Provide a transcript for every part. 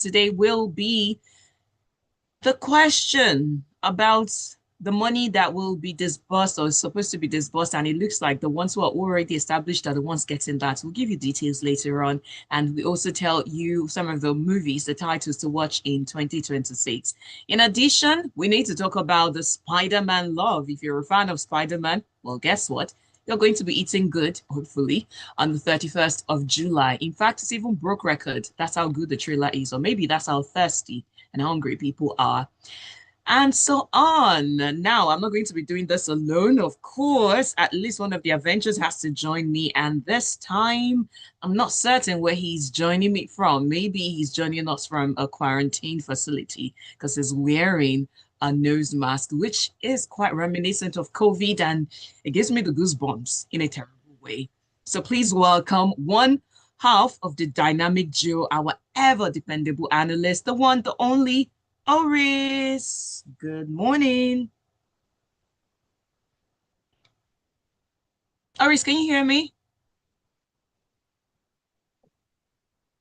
today will be the question about the money that will be disbursed or is supposed to be disbursed. And it looks like the ones who are already established are the ones getting that. We'll give you details later on. And we also tell you some of the movies, the titles to watch in 2026. In addition, we need to talk about the Spider-Man love. If you're a fan of Spider-Man, well, guess what? You're going to be eating good, hopefully, on the 31st of July. In fact, it's even broke record. That's how good the trailer is, or maybe that's how thirsty and hungry people are. And so on. Now, I'm not going to be doing this alone. Of course, at least one of the Avengers has to join me. And this time, I'm not certain where he's joining me from. Maybe he's joining us from a quarantine facility because he's wearing a nose mask, which is quite reminiscent of COVID. And it gives me the goosebumps in a terrible way. So please welcome one half of the dynamic duo, our ever dependable analyst, the one, the only, Oris. Good morning. Oris, can you hear me?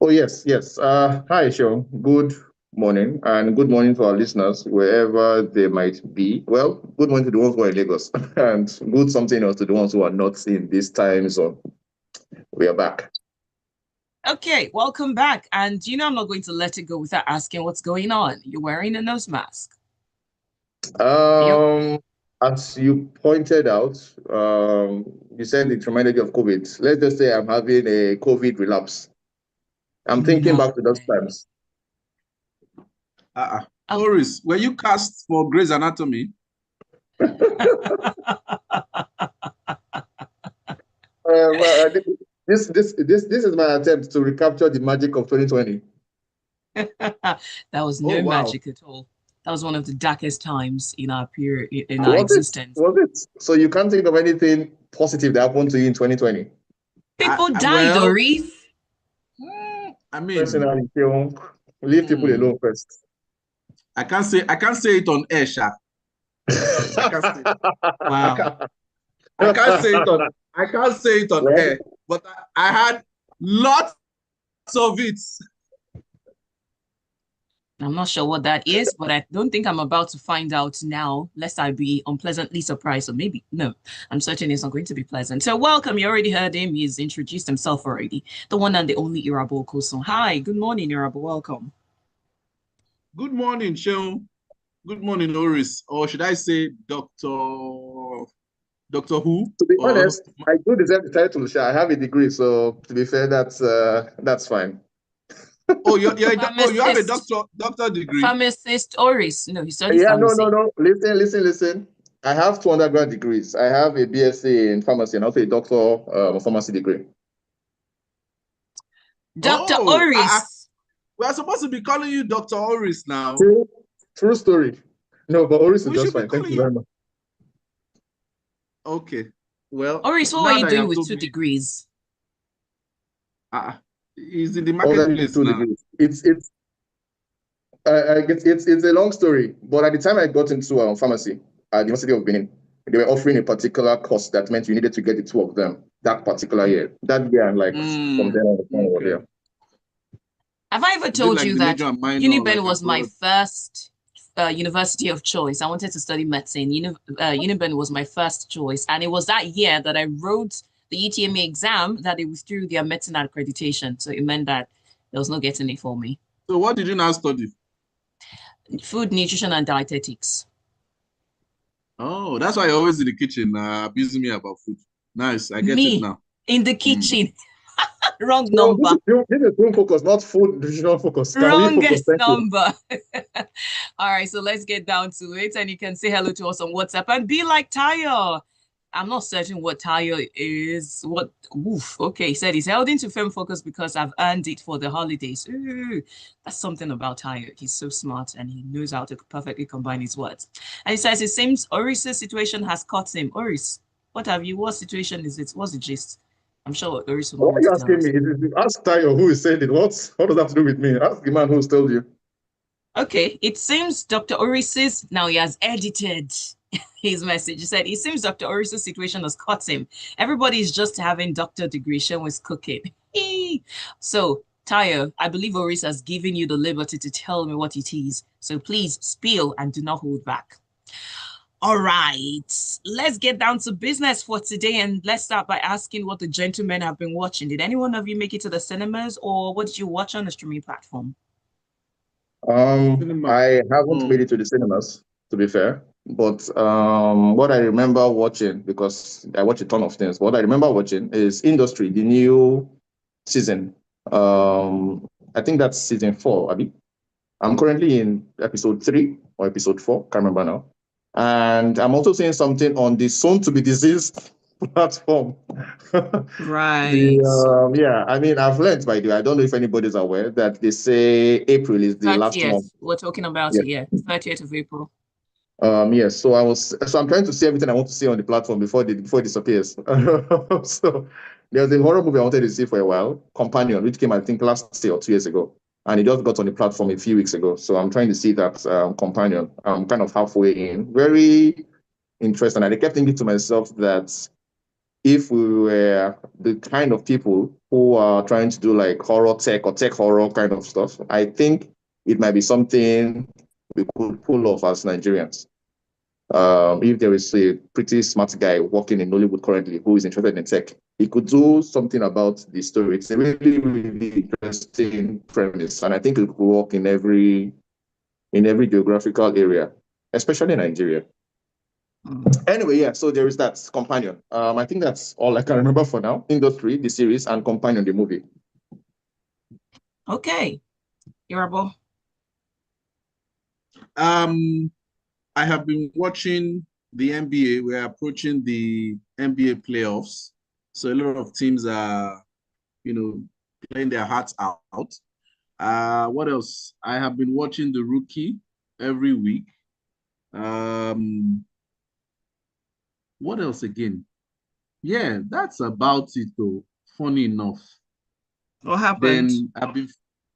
Oh, yes. Hi, Sean. Good morning, and good morning to our listeners, wherever they might be. Well, good morning to the ones who are in Lagos, and good something else to the ones who are not in this time zone. We are back. Okay, welcome back. And I'm not going to let it go without asking what's going on. You're wearing a nose mask. Yep. As you pointed out, you said it reminded you of COVID. Let's just say I'm having a COVID relapse. I'm thinking back to those times. Oris, were you cast for Grey's Anatomy? This is my attempt to recapture the magic of 2020. That was no magic at all. That was one of the darkest times in our period, in our existence. Was it? So you can't think of anything positive that happened to you in 2020? People died, Oris. I mean, personally, leave people alone first. I can't say it on air, Sha. Wow. I can't say it on air, but I had lots of it. I'm not sure what that is, but I don't think I'm about to find out now, lest I be unpleasantly surprised. Or maybe, no, I'm certain it's not going to be pleasant. So welcome. You already heard him. He's introduced himself already. The one and the only Irabor Kosun. Hi, good morning, Irabor. Welcome. Good morning, Sean. Good morning, Oris. Or should I say Doctor Who? To be honest, I do deserve the title, Sha. I have a degree, so to be fair, that's fine. Oh, you have a doctor degree. Pharmacist Oris. No, he studied pharmacy. No. Listen. I have 2 undergrad degrees. I have a BSc in pharmacy and also a doctor of pharmacy degree. Dr. Oris. We are supposed to be calling you Dr. Oris now. True story. No, but Oris is just fine. Thank you very much. Okay. Well, Oris, what are you doing with 2 degrees? He's in the marketplace now. It's a long story, but at the time I got into pharmacy at the University of Benin, they were offering a particular course that meant you needed to get the 2 of them that particular year. That year, and from there on, there. Have I ever told you that Uniben was my first university of choice? I wanted to study medicine. Uniben was my first choice, and it was that year that I wrote the UTME exam that they withdrew their medicine accreditation. So it meant that there was no getting it for me. So what did you now study? Food, nutrition, and dietetics. Oh, that's why you're always in the kitchen abusing me about food. Nice, I get it now. In the kitchen. Wrong number. This is food focus, not food nutritional focus. Wrongest number. All right, so let's get down to it. And you can say hello to us on WhatsApp and be like Tayo. I'm not certain what Tayo is. Okay, he said he's held into film focus because I've earned it for the holidays. Ooh, that's something about Tayo. He's so smart and he knows how to perfectly combine his words. And he says it seems Oris's situation has caught him. Oris, what situation is it? What's the gist? I'm sure Oris will. What are you asking me? Ask Tayo who is saying it. What does that have to do with me? Ask the man who's told you. Okay, it seems Dr. Oris's, now he has edited his message. He said, it seems Dr. Oris's situation has caught him. Everybody's just having doctor degree, Sean was cooking. So Tayo, I believe Oris has given you the liberty to tell me what it is. So please spill and do not hold back. All right, let's get down to business for today, and let's start by asking what the gentlemen have been watching. Did any one of you make it to the cinemas, or what did you watch on the streaming platform? I haven't made it to the cinemas, to be fair. But what I remember watching, because I watch a ton of things, what I remember watching is Industry, the new season. I think that's season 4, Abby. I'm currently in episode 3 or episode 4, can't remember now. And I'm also seeing something on the soon to be deceased platform. Right. Yeah, I mean, I've learned, by the way, I don't know if anybody's aware that they say April is the last 30th. month. We're talking about Yeah. it, yeah. 30th of April. Yes, so I'm trying to see everything I want to see on the platform before it disappears. So there's a horror movie I wanted to see for a while, Companion, which came I think last year or 2 years ago, and it just got on the platform a few weeks ago. So I'm trying to see that Companion. I'm kind of halfway in. Very interesting. And I kept thinking to myself that if we were the kind of people who are trying to do like horror tech or tech horror kind of stuff, I think it might be something we could pull off as Nigerians. If there is a pretty smart guy working in Nollywood currently who is interested in tech, he could do something about the story. It's a really, really interesting premise, and I think it could work in every geographical area, especially Nigeria. Anyway, yeah, so there is that Companion. I think that's all I can remember for now. Industry, the series, and Companion, the movie. Okay. Irabor. I have been watching the NBA. We're approaching the NBA playoffs. So a lot of teams are, playing their hearts out. What else? I have been watching The Rookie every week. What else again? Yeah, that's about it though. Funny enough. What happened? Then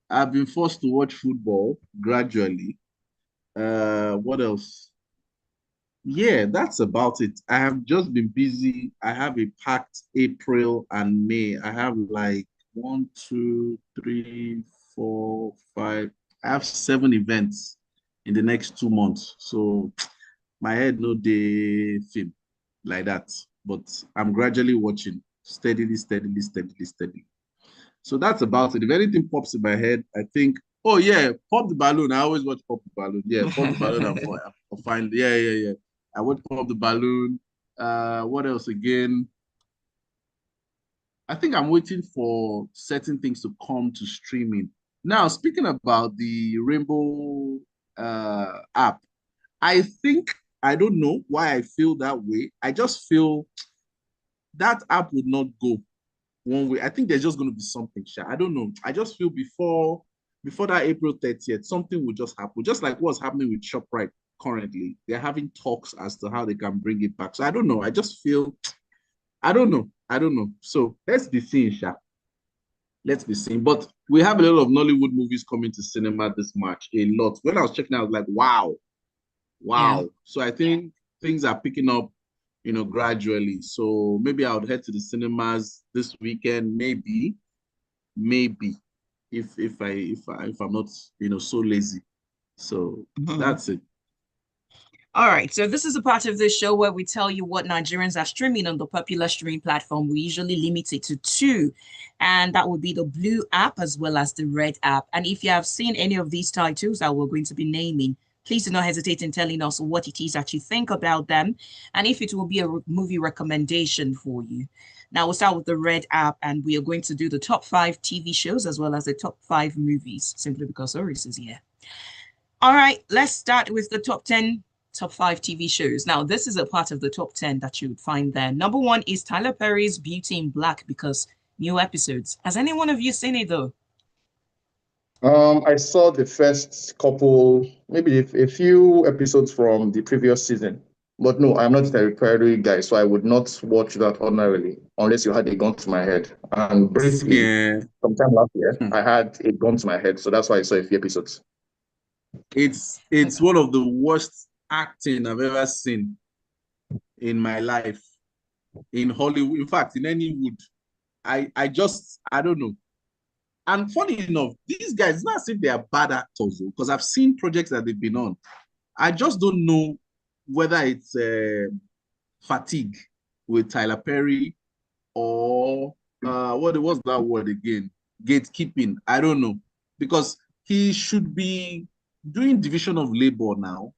I've been forced to watch football gradually. What else? Yeah, that's about it. I have just been busy. I have a packed April and May. I have like 1, 2, 3, 4, 5. I have 7 events in the next 2 months. So my head no day film like that. But I'm gradually watching steadily, steadily, steadily, steadily. So that's about it. If anything pops in my head, I think, oh yeah, Pop the Balloon. I always watch Pop the Balloon. Yeah, Pop the Balloon. I'm fine. Yeah, yeah, yeah. I watch Pop the Balloon. What else again? I think I'm waiting for certain things to come to streaming. Now, speaking about the Rainbow app, I think I don't know why I feel that way. I just feel that app would not go one way. I think there's just going to be something. I don't know. I just feel before that April 30th, something will just happen. Just like what's happening with ShopRite currently. They're having talks as to how they can bring it back. So I don't know. I just feel, I don't know. I don't know. So let's be seeing, Sha. Let's be seeing. But we have a lot of Nollywood movies coming to cinema this March. A lot. When I was checking, I was like, wow. Wow. Yeah. So I think things are picking up, gradually. So maybe I would head to the cinemas this weekend, maybe, if I'm not, so lazy. So that's it. All right, so this is a part of this show where we tell you what Nigerians are streaming on the popular streaming platform. We usually limit it to 2, and that would be the Blue app as well as the Red app. And if you have seen any of these titles that we're going to be naming, please do not hesitate in telling us what it is that you think about them and if it will be a movie recommendation for you. Now we'll start with the Red app, and we are going to do the top 5 TV shows as well as the top 5 movies, simply because Oris is here. All right, let's start with the top 5 TV shows. Now, this is a part of the top 10 that you would find there. Number 1 is Tyler Perry's Beauty in Black because new episodes. Has any one of you seen it though? I saw the first couple, maybe a few episodes from the previous season. But no, I'm not a Tyler Perry guy, so I would not watch that ordinarily unless you had a gun to my head. And briefly, sometime last year, I had a gun to my head, so that's why I saw a few episodes. It's one of the worst acting I've ever seen in my life, in Hollywood, in fact, in any wood. I don't know. And funny enough, these guys, it's not as if they are bad actors, because I've seen projects that they've been on. I just don't know whether it's fatigue with Tyler Perry or what was that word again? Gatekeeping. I don't know. Because he should be doing division of labor now,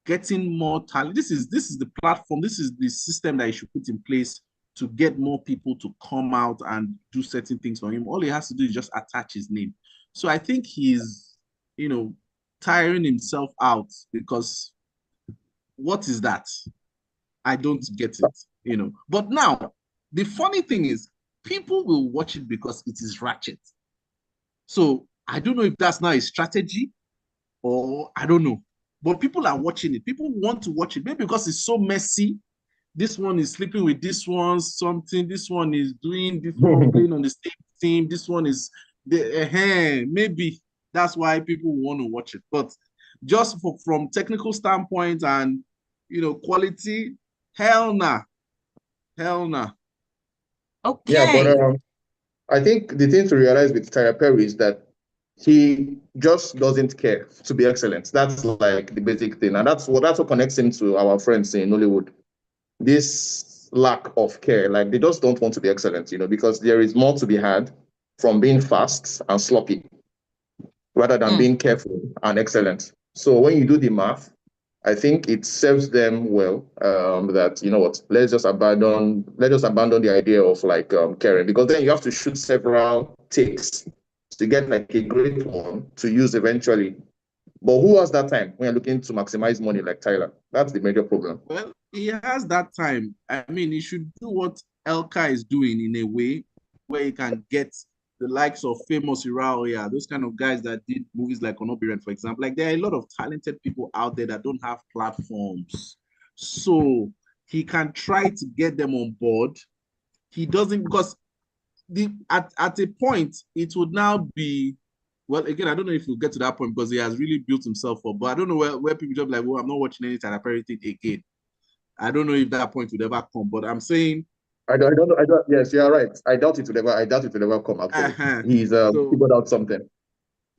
getting more talent. This is the platform, this is the system that he should put in place to get more people to come out and do certain things for him. All he has to do is just attach his name. So I think he's, tiring himself out because what is that? I don't get it. But now, the funny thing is, people will watch it because it is ratchet. So I don't know if that's now a strategy or I don't know. But people are watching it. People want to watch it, maybe because it's so messy. This one is sleeping with this one, something. This one is doing this one, playing on the same team. This one is maybe that's why people want to watch it. But just from technical standpoint and quality, hell nah. Hell nah. Yeah, but Okay. I think the thing to realize with Tyler Perry is that he just doesn't care to be excellent. That's like the basic thing, and that's what connects him to our friends in Hollywood. This lack of care, like they just don't want to be excellent, because there is more to be had from being fast and sloppy rather than Mm. being careful and excellent. So when you do the math, I think it serves them well. That what, let's just abandon the idea of like caring, because then you have to shoot several takes to get like a great one to use eventually. But who has that time when you're looking to maximize money like Tyler? That's the major problem. Well, he has that time. I mean, he should do what Elka is doing in a way where he can get the likes of famous Iraoya, those kind of guys that did movies like Onobiren, for example. Like there are a lot of talented people out there that don't have platforms. So he can try to get them on board. He doesn't, because at a point it would now be, well, again, I don't know if we'll get to that point because he has really built himself up, but I don't know where people just like, well, I'm not watching any Tyler Perry thing again. I don't know if that point would ever come, but I'm saying, I don't know. Yes, you're right. I doubt it will ever come, actually. He's so figured out something.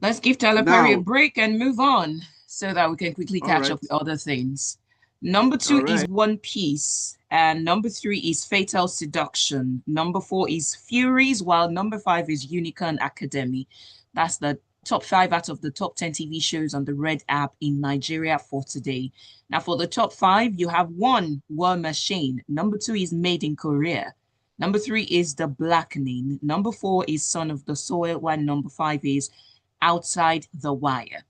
Let's give Tyler Perry a now, break and move on so that we can quickly all catch right, up with other things. Number all 2 is right. One Piece, and number 3 is Fatal Seduction. Number 4 is Furies, while number 5 is Unicorn Academy. That's the top 5 out of the top 10 TV shows on the Red app in Nigeria for today. Now, for the top 5, you have 1, War Machine. Number 2 is Made in Korea. Number 3 is The Blackening. Number 4 is Son of the Soil, while number 5 is Outside the Wire.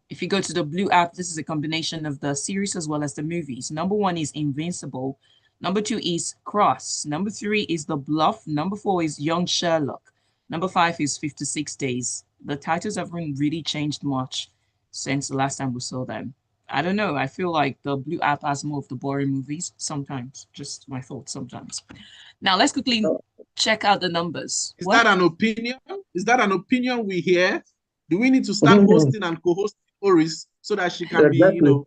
If you go to the Blue app, this is a combination of the series as well as the movies. Number 1 is Invincible. Number 2 is Cross. Number 3 is The Bluff. Number 4 is Young Sherlock. Number 5 is 56 Days. The titles haven't really changed much since the last time we saw them. I don't know. I feel like the Blue app has more of the boring movies sometimes. Just my thoughts sometimes. Now, let's quickly check out the numbers. Is What? that an opinion? Is that an opinion we hear? Do we need to start hosting and co-hosting Oris so that she can be, Exactly.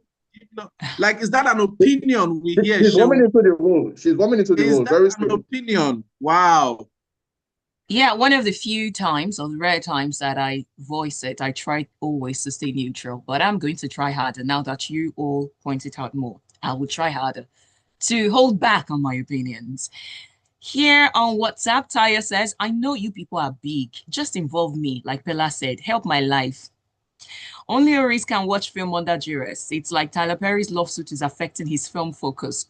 like, is that an opinion we hear, She's warming Seun? into the role. She's warming into the Is role that very an soon. opinion? Wow. Yeah, one of the few times or the rare times that I voice it, I try always to stay neutral, but I'm going to try harder now that you all point it out more. I will try harder to hold back on my opinions. Here on WhatsApp, Taya says, I know you people are big. Just involve me, like Pella said. Help my life. Only Oris can watch film under duress. It's like Tyler Perry's lawsuit is affecting his film focus.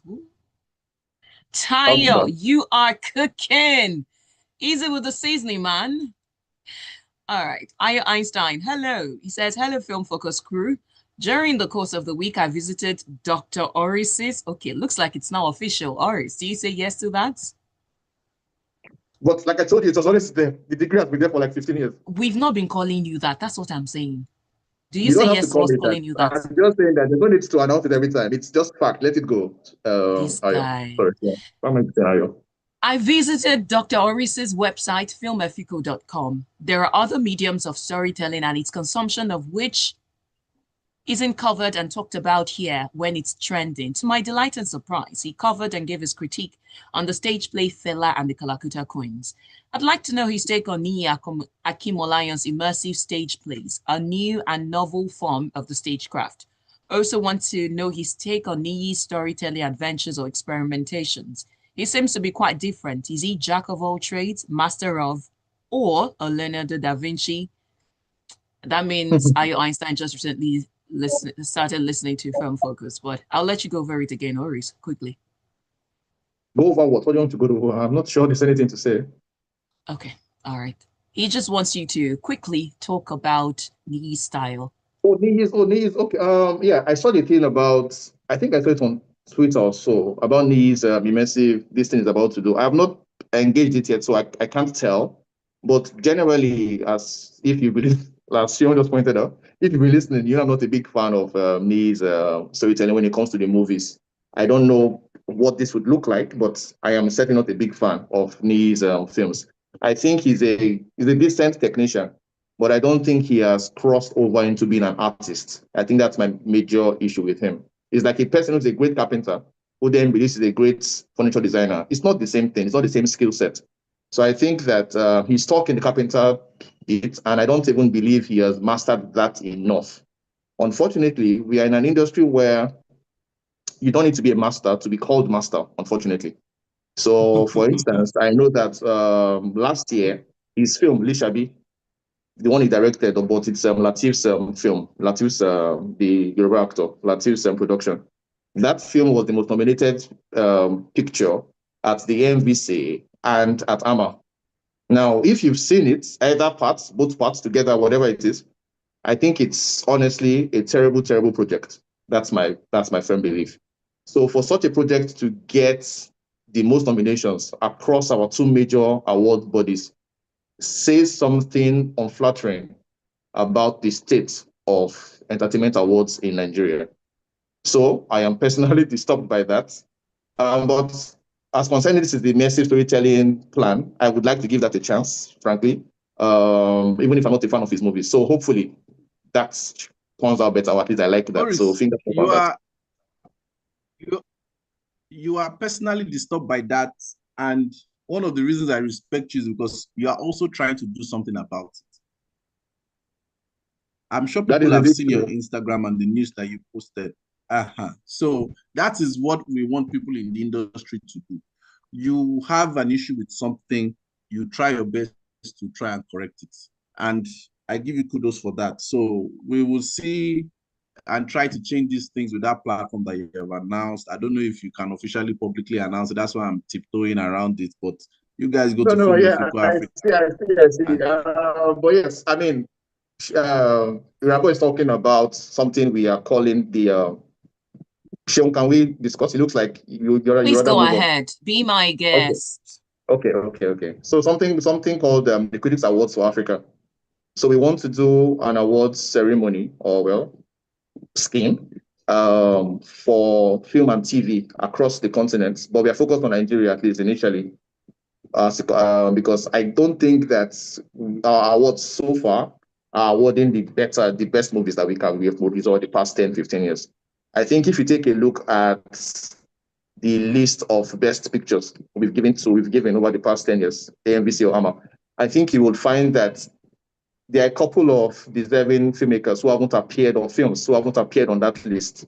Tayo, Okay. you are cooking. Easy with the seasoning, man. All right. Aya Einstein, hello. He says, hello, Film Focus crew. During the course of the week, I visited Dr. Oris's. Okay, looks like it's now official. Oris, do you say yes to that? But like I told you, it was always there. The degree has been there for like 15 years. We've not been calling you that. That's what I'm saying. Do you You say don't have to yes to call us it that. calling you that? I'm just saying that there's no need to announce it every time. It's just fact. Let it go. This Ayo. guy. Sorry. Yeah. I'm going to say Ayo. I visited Dr. Oris's website, filmefico.com. There are other mediums of storytelling and its consumption of which isn't covered and talked about here when it's trending. To my delight and surprise, he covered and gave his critique on the stage play Fela and the Kalakuta Queens. I'd like to know his take on Niyi Akimolayan's immersive stage plays, a new and novel form of the stagecraft. Also want to know his take on Niyi's storytelling adventures or experimentations. He seems to be quite different. Is he jack of all trades, master of, or a Leonardo da Vinci? That means Einstein just recently started listening to Film Focus, but I'll let you go over it again, Oris, quickly. Go over what? What do you want to go to? I'm not sure there's anything to say. Okay, all right. He just wants you to quickly talk about Niyi's style. Oh, Niyi's. Okay. Yeah, I saw the thing about. I think I saw it on Twitter or so about Niyi's immersive. This thing is about to do. I have not engaged it yet, so I can't tell. But generally, as if you believe, as Shion just pointed out, if you've been listening, you know I'm not a big fan of Niyi's storytelling when it comes to the movies. I don't know what this would look like, but I am certainly not a big fan of Niyi's films. I think he's a decent technician, but I don't think he has crossed over into being an artist. I think that's my major issue with him. He's like a person who's a great carpenter who then believes he's a great furniture designer. It's not the same thing. It's not the same skill set. So I think that he's stuck in the carpenter bit, and I don't even believe he has mastered that enough. Unfortunately, we are in an industry where you don't need to be a master to be called master, unfortunately. So, for instance, I know that last year, his film, Lishabi, the one he directed, but it's Latif's film, Latif's, the Yoruba actor, Latif's production. That film was the most nominated picture at the MVC and at AMA. Now, if you've seen it, either parts, both parts together, whatever it is, I think it's honestly a terrible, terrible project. That's my firm belief. So for such a project to get the most nominations across our two major award bodies says something unflattering about the state of entertainment awards in Nigeria. So I am personally disturbed by that. But as concerning this is the immersive storytelling plan, I would like to give that a chance, frankly, even if I'm not a fan of his movies. So hopefully that turns out better, or at least I like that. Boris, so fingers crossed on that. You are personally disturbed by that, and one of the reasons I respect you is because you are also trying to do something about it. I'm sure people have seen your Instagram and the news that you posted. So that is what we want people in the industry to do. You have an issue with something, you try your best to try and correct it. And I give you kudos for that. So we will see and try to change these things with that platform that you have announced. I don't know if you can officially publicly announce it. That's why I'm tiptoeing around it. But you guys go to Film Africa. I see. But yes, I mean, Irabor is talking about something we are calling the. Sean, can we discuss? It looks like you're Please go ahead. Be my guest. Okay. So something called the Critics Awards for Africa. So we want to do an awards ceremony, or well, scheme for film and TV across the continent, but we are focused on Nigeria at least initially, because I don't think that our awards so far are awarding the best movies that we have produced over the past 10, 15 years. I think if you take a look at the list of best pictures we've given over the past 10 years, AMVC or AMA, I think you will find that there are a couple of deserving filmmakers who haven't appeared on films, who haven't appeared on that list.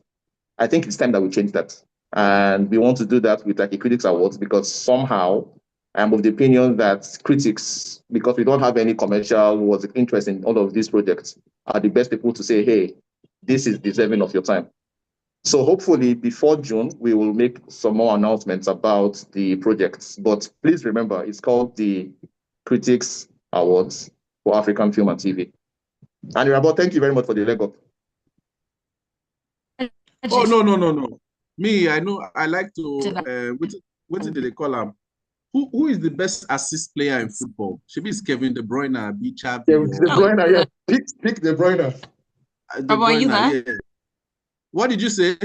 I think it's time that we change that. And we want to do that with like a Critics Awards, because somehow I'm of the opinion that critics, because we don't have any commercial interest in all of these projects, are the best people to say, hey, this is deserving of your time. So hopefully before June, we will make some more announcements about the projects. But please remember, it's called the Critics Awards for African Film and TV. And Irabor, thank you very much for the leg up. Oh, no. Me, I know, I like to, what did they call him? Who is the best assist player in football? Should be Kevin De Bruyne, Bichabi. De Bruyne, yeah. Pick De Bruyne. De Bruyne, yeah. What did you say?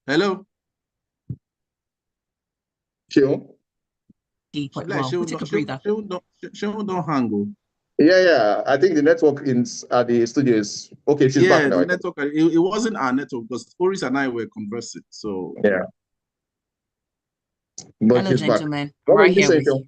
Hello? Sure. Well, we'll take a breather. Don't hang. Yeah. I think the network in at the studio is okay. She's back Yeah, now, the I think. network. It wasn't our network because Oris and I were conversing. So Yeah, but Hello, she's back. gentlemen. What were Right you here saying, with Phil? you.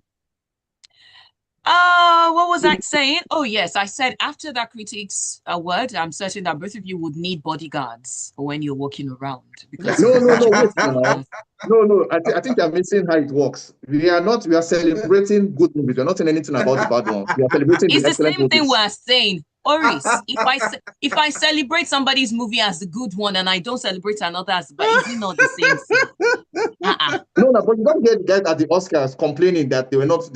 What was I saying? Oh, yes, I said after that critics award, I'm certain that both of you would need bodyguards for when you're walking around because No, of no, what no, you wait put in your now. mouth. No. I think you're missing how it works. We are celebrating good movies. We're not saying anything about the bad ones. We are celebrating the It's the excellent same thing movies. we're saying. Oris, if I celebrate somebody's movie as the good one and I don't celebrate another as the bad, is it not the same thing? Uh-uh. No, but you don't get guys at the Oscars complaining that they were not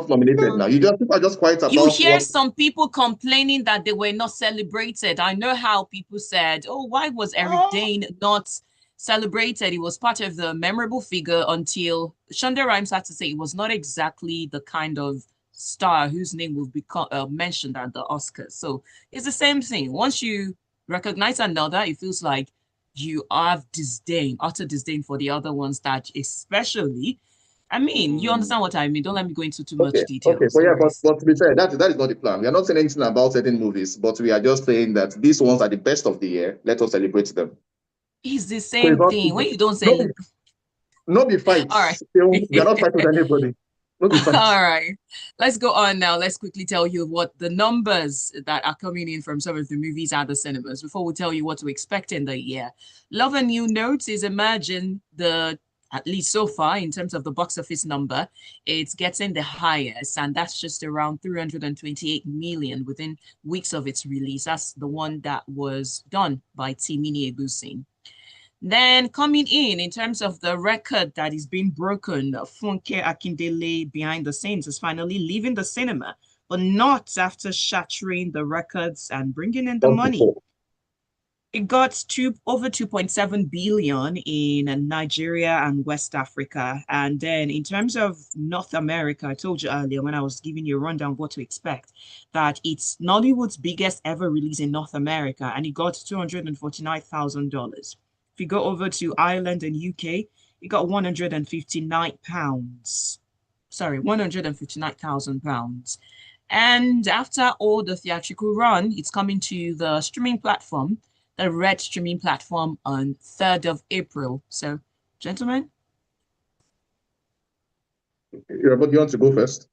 nominated now. People are just quiet You about hear what. some people complaining that they were not celebrated. I know how people said, oh, why was Eric Dane not celebrated? He was part of the memorable figure until Shonda Rhimes had to say it was not exactly the kind of star whose name will be mentioned at the Oscars. So it's the same thing. Once you recognize another, it feels like you have disdain, utter disdain for the other ones that especially I mean, you understand what I mean. Don't let me go into too much Okay, details. but yeah, Sorry. but to be fair, that is not the plan. We are not saying anything about certain movies, but we are just saying that these ones are the best of the year. Let us celebrate them. It's the So same thing. When you don't no be celebrate. no be All right. fights. We are not fighting with anybody. No be fights. All right. Let's go on now. Let's quickly tell you what the numbers that are coming in from some of the movies at the cinemas before we tell you what to expect in the year. Love and New Notes is emerging at least so far in terms of the box office number, it's getting the highest, and that's just around 328 million within weeks of its release. That's the one that was done by Timini Egusin. Then coming in terms of the record that is being broken, Funke Akindele behind the scenes is finally leaving the cinema, but not after shattering the records and bringing in the Not money. before. It got over 2.7 billion in Nigeria and West Africa. And then in terms of North America, I told you earlier when I was giving you a rundown of what to expect, that it's Nollywood's biggest ever release in North America, and it got $249,000. If you go over to Ireland and UK, it got £159. Sorry, £159,000. And after all the theatrical run, it's coming to the streaming platform, the Red streaming platform on 3rd of April. So, gentlemen. Yeah, but you want to go first?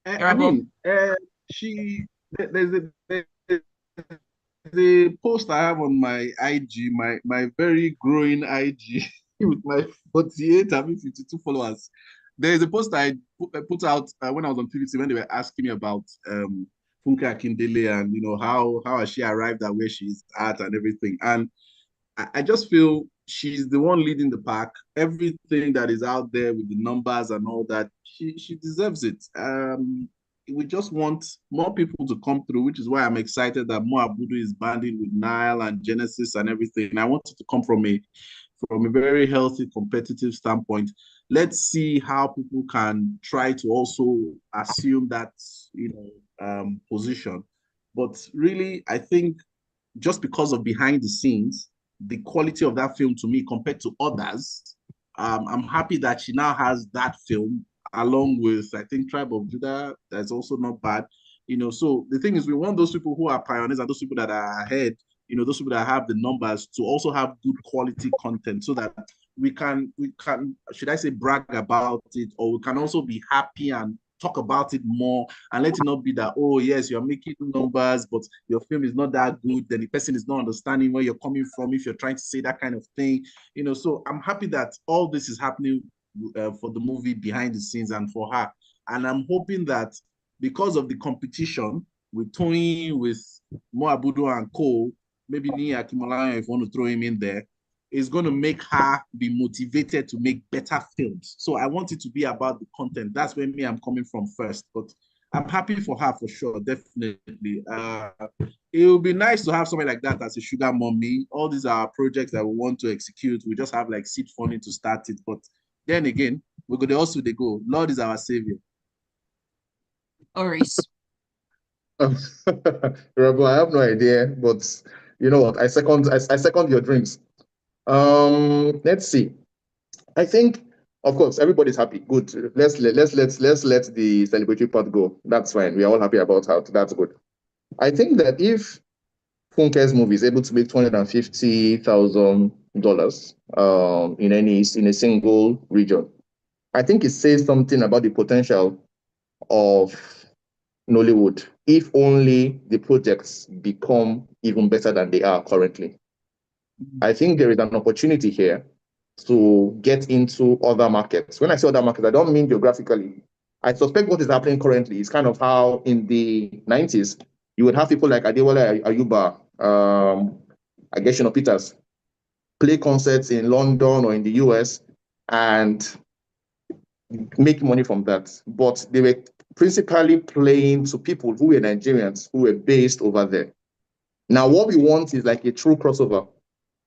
I Irabor. mean, there's a post I have on my IG, my very growing IG with my 48, I mean 52 followers. There's a post I put out when I was on PVC when they were asking me about Funke Akindele and how has she arrived at where she's at and everything. And I just feel she's the one leading the pack. Everything that is out there with the numbers and all that, she deserves it. We just want more people to come through, which is why I'm excited that Mo Abudu is banding with Nile and Genesis and everything. I want it to come from a very healthy, competitive standpoint. Let's see how people can try to also assume that position. But really, I think just because of behind the scenes, the quality of that film to me compared to others, I'm happy that she now has that film along with I think Tribe of Judah. That's also not bad. So the thing is, we want those people who are pioneers and those people that are ahead. Those people that have the numbers to also have good quality content, so that we can should I say brag about it, or we can also be happy and talk about it more and let it not be that, oh yes, you're making numbers but your film is not that good, then the person is not understanding where you're coming from if you're trying to say that kind of thing. So I'm happy that all this is happening for the movie behind the scenes and for her. And I'm hoping that because of the competition with Tony, with Moabudu and Co, maybe Nia Kimolaya, if you want to throw him in there, is going to make her be motivated to make better films. So I want it to be about the content. That's where me I'm coming from first. But I'm happy for her for sure, definitely. It would be nice to have something like that as a sugar mommy. All these are projects that we want to execute. We just have like seed funding to start it. But then again, we're going to also they go. Lord is our savior. Oris. Rebel, I have no idea, but you know what? I second your dreams. Let's see. I think Of course, everybody's happy. Good. Let's let the celebratory part go. That's fine. We are all happy about that. That's good. I think that if Funke's movie is able to make $250,000 in a single region, I think it says something about the potential of Nollywood if only the projects become even better than they are currently. I think there is an opportunity here to get into other markets. When I say other markets, I don't mean geographically. I suspect what is happening currently is kind of how in the 90s, you would have people like Adewale Ayuba, I guess, Peters, play concerts in London or in the US and make money from that. But they were principally playing to people who were Nigerians who were based over there. Now, what we want is like a true crossover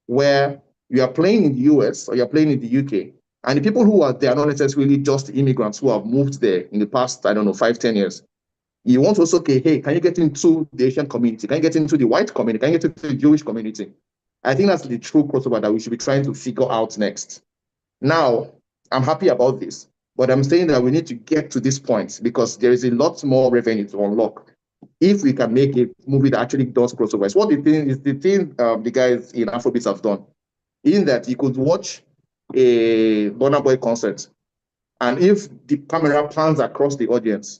where you are playing in the US or you're playing in the UK, and the people who are there are not necessarily just immigrants who have moved there in the past, I don't know, 5-10 years. You want to also, okay, hey, can you get into the Asian community? Can you get into the white community? Can you get into the Jewish community? I think that's the true crossover that we should be trying to figure out next. Now, I'm happy about this, but I'm saying that we need to get to this point because there is a lot more revenue to unlock if we can make a movie that actually does crossovers. What the thing the guys in Afrobeats have done, in that you could watch a Burna Boy concert, and if the camera pans across the audience,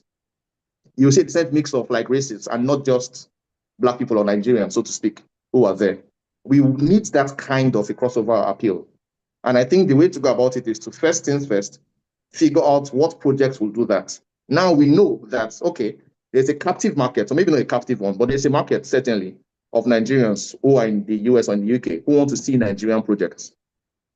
you see the same mix of like races and not just Black people or Nigerians, so to speak, who are there. We need that kind of a crossover appeal. And I think the way to go about it is to first things first, figure out what projects will do that. Now we know that, okay, there's a captive market, or maybe not a captive one, but there's a market certainly of Nigerians who are in the US or in the UK who want to see Nigerian projects.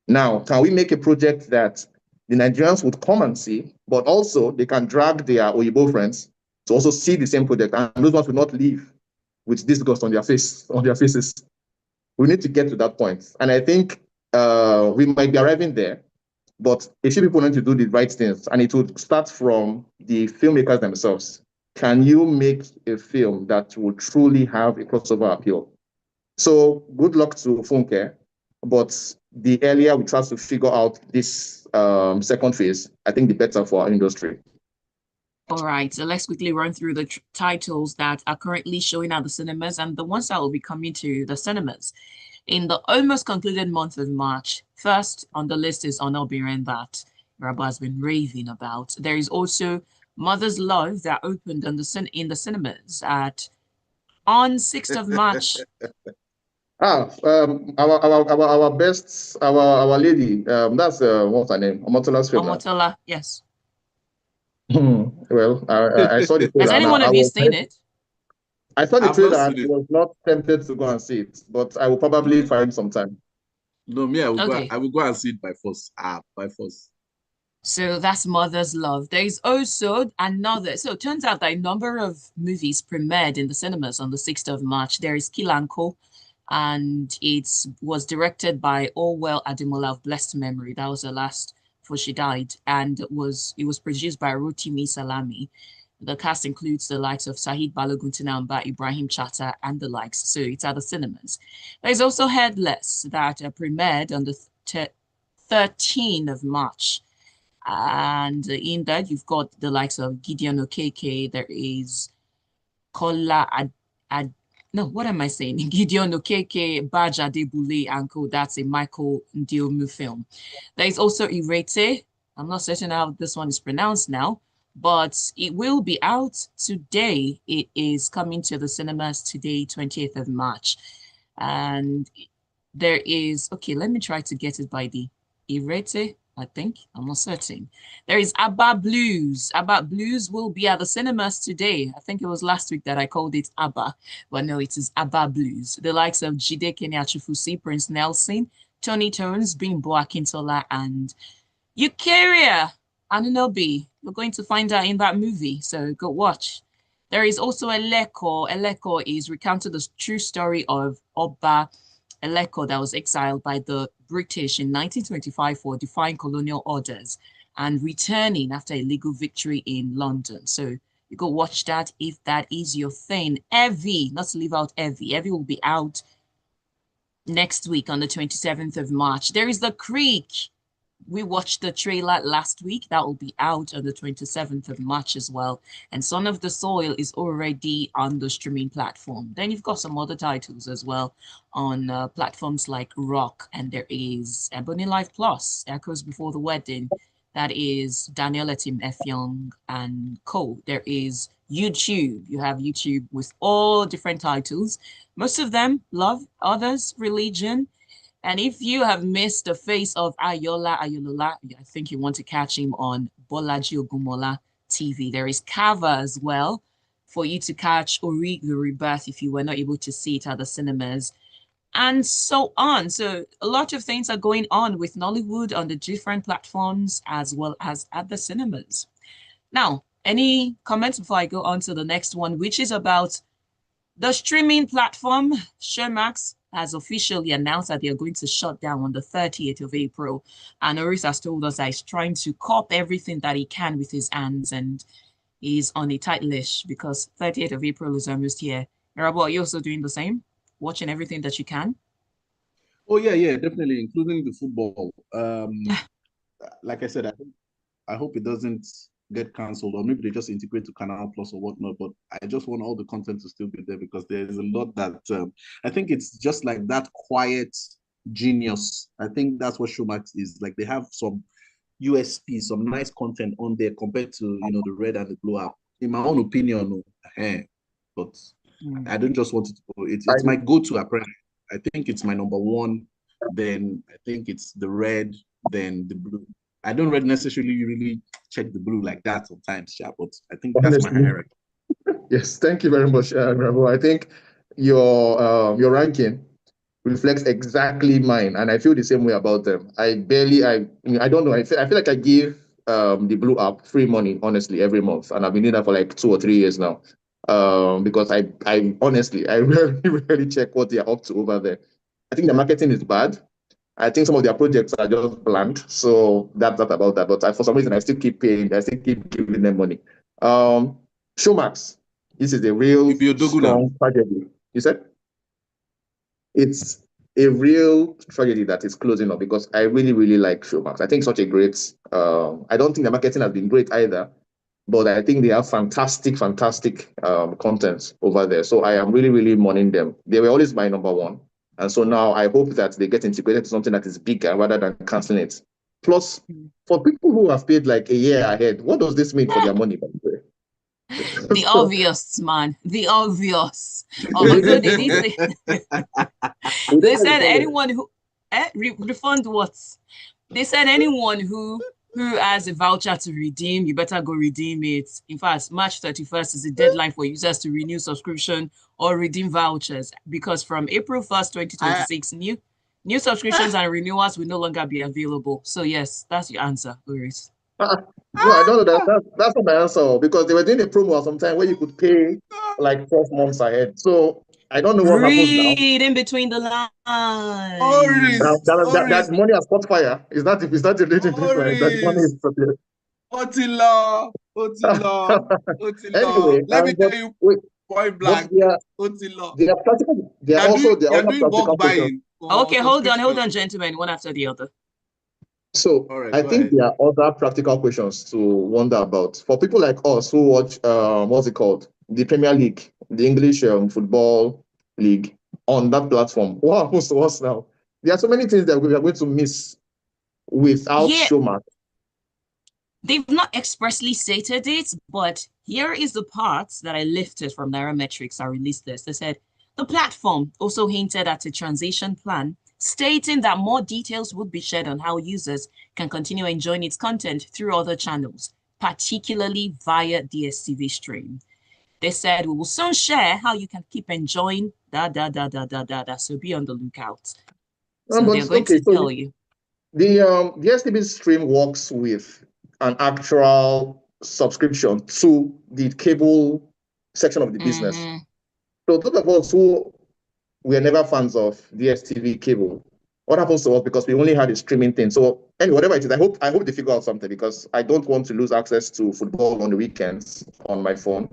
Now, can we make a project that the Nigerians would come and see, but also they can drag their Oyibo friends to also see the same project, and those ones will not leave with disgust on their faces. We need to get to that point. And I think we might be arriving there, but a few people need to do the right things, and it would start from the filmmakers themselves. Can you make a film that will truly have a crossover appeal? So good luck to Funke, but the earlier we try to figure out this second phase, I think the better for our industry. All right, so let's quickly run through the titles that are currently showing at the cinemas and the ones that will be coming to the cinemas. In the almost concluded month of March, first on the list is Onobirin that Irabor has been raving about. There is also Mother's Love that opened on in the cinemas on 6th of March. Our best, our lady, that's what's her name? Omotola's film. Omotola, yes. Well, I saw the trailer. Has any one of you seen it? I saw the trailer and was not tempted to go and see it, but I will probably find some time. No, me, I will go and see it by force. By force. So that's Mother's Love. There is also another. So it turns out that a number of movies premiered in the cinemas on the 6th of March. There is Kilanko, and it was directed by Orwell Ademola of blessed memory. That was the last before she died, and it was produced by Rotimi Salami. The cast includes the likes of Sahid Balogun Tinamba, Ibrahim Chata, and the likes. So it's at the cinemas. There's also Headless that premiered on the 13th of March. And in that, you've got the likes of Gideon Okeke. There is Kola what am I saying? Gideon Okeke, Baja Debule, and Co. That's a Michael Ndiomu film. There is also Irete. I'm not certain how this one is pronounced now, but it will be out today. It is coming to the cinemas today, 20th of March. And there is, okay, let me try to get it by the Irete. I think, I'm not certain. There is Abba Blues. Abba Blues will be at the cinemas today. I think it was last week that I called it Abba, but no, it is Abba Blues. The likes of Jide Kenyachifusi, Prince Nelson, Tony Tones, Bimbo Akintola, and Eukaria Anunobi. We're going to find out in that movie, so go watch. There is also Eleko. Eleko is recounted the true story of Oba Eleko that was exiled by the British in 1925 for defying colonial orders and returning after a legal victory in London. So you go watch that if that is your thing. Evie, not to leave out Evie. Evie will be out next week on the 27th of March. There is The Creek. we watched the trailer last week. That will be out on the 27th of March as well. And Son of the Soil is already on the streaming platform. Then you've got some other titles as well on platforms like Rock, and there is Ebony Life Plus, Echoes Before the Wedding. That is Daniel Etim Efyong and co. There is YouTube. You have YouTube with all different titles. Most of them love, others religion. And if you have missed the face of Ayola Ayolola, I think you want to catch him on Bolaji Ogumola TV. There is Kava as well for you to catch Ori the Rebirth if you were not able to see it at the cinemas, and so on. So a lot of things are going on with Nollywood on the different platforms as well as at the cinemas. Now, any comments before I go on to the next one, which is about the streaming platform? Showmax has officially announced that they are going to shut down on the 30th of April. And Oris has told us that he's trying to cop everything that he can with his hands, and he's on a tight leash because 30th of April is almost here. Irabor, are you also doing the same? Watching everything that you can? Oh yeah, definitely, including the football. Like I said, I hope it doesn't get cancelled, or maybe they just integrate to Canal Plus or whatnot. But I just want all the content to still be there because there is a lot that I think it's just like that quiet genius. I think that's what Showmax is like. They have some USP, some nice content on there compared to the red and the blue app. In my own opinion, but I don't just want it to go. It's my go-to apparently. I think it's my number one. Then I think it's the red, then the blue. I don't necessarily really check the blue like that sometimes, yeah, but I think that's my hierarchy. Yes, thank you very much, Rabo. I think your ranking reflects exactly mine, and I feel the same way about them. I don't know. I feel like I give the Blue app free money, honestly, every month, and I've been doing that for like 2 or 3 years now. Because I honestly, I really check what they are up to over there. I think the marketing is bad. I think some of their projects are just bland. So that's not about that. But for some reason, I still keep paying. I still keep giving them money. Showmax, this is a real strong tragedy. You said? It's a real tragedy that is closing up because I really, really like Showmax. I think such a great, I don't think the marketing has been great either, but I think they have fantastic content over there. So I am really, really mourning them. They were always my number one. And so now I hope that they get integrated to something that is bigger rather than canceling it. Plus, for people who have paid like a year ahead, what does this mean for their money? The obvious, man. The obvious. Also, they said anyone who refund what? They said anyone who has a voucher to redeem, you better go redeem it. In fact, March 31st is the deadline for users to renew subscription or redeem vouchers, because from April 1st, 2026, new subscriptions and renewals will no longer be available. So yes, that's your answer, Oris. No, I don't know that's not my answer, because they were doing a promo at some time where you could pay like 12 months ahead. So I don't know what happens now. Read in between the lines. That money has caught fire. Is that the reason that money is prepared? Otila. Anyway, let me tell you point blank. They are practical. They are also practical questions. Okay, hold on, gentlemen, one after the other. So I think there are other practical questions to wonder about for people like us who watch what's it called, the Premier League, the English football league on that platform. What happens to us now? There are so many things that we are going to miss without Showmax. They've not expressly stated it, but here is the part that I lifted from Nairametrics. I released this. They said the platform also hinted at a transition plan, stating that more details would be shared on how users can continue enjoying its content through other channels, particularly via DSTV stream. They said, we will soon share how you can keep enjoying so be on the lookout. So they're going to tell you. The DSTV stream works with an actual subscription to the cable section of the business. So those of us who we are never fans of DSTV cable, what happens to us because we only had a streaming thing? So anyway, whatever it is, I hope they figure out something, because I don't want to lose access to football on the weekends on my phone,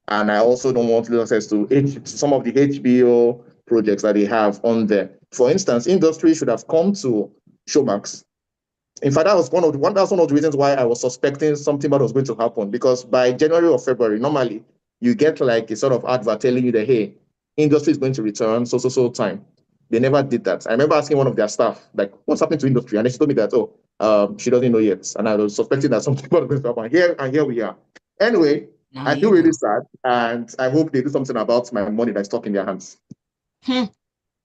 and I also don't want to lose access to some of the HBO projects that they have on there. For instance, industry should have come to Showmax In fact, that's one of the reasons why I was suspecting something bad was going to happen, because by January or February, normally you get like a sort of advert telling you that, hey, industry is going to return so time. They never did that. I remember asking one of their staff, like, what's happening to industry? And she told me that, she doesn't know yet. And I was suspecting that something bad was going to happen. Here we are. Anyway, Now I you feel really know. sad, and I hope they do something about my money that's stuck in their hands.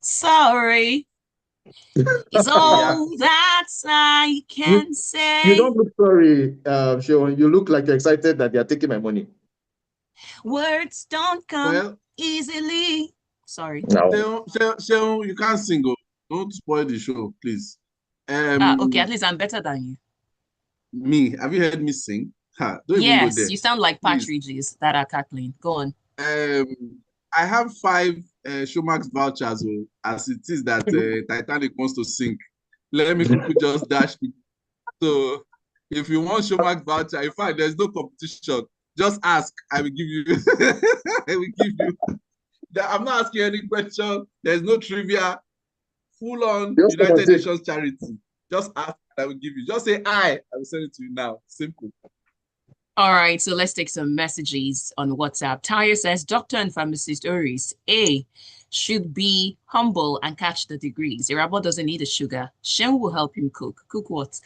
Sorry is Yeah. all that I You, can you say. don't look sorry, Sean. You look like you're excited that they're taking my money. Words don't come Well, easily. Sorry. No. Seun, you can't sing. Oh. Don't spoil the show, please. Okay, at least I'm better than you. Me, have you heard me sing? Ha, don't even go Yes, there, you sound like please. partridges that are cackling. Go on. I have 5 Showmax vouchers, oh, as it is that Titanic wants to sink. Let me quickly just dash it. So, if you want Showmax voucher, in fact, there's no competition. Just ask. I will give you. I will give you. I'm not asking any question. There's no trivia. Full on Just come and United take. Nations charity. Just ask. I will give you. Just say I will send it to you now. Simple. All right, so let's take some messages on WhatsApp. Tayo says, Doctor and pharmacist Oris, A, should be humble and catch the degrees. Irabor doesn't need a sugar. Shen will help him cook. Cook what?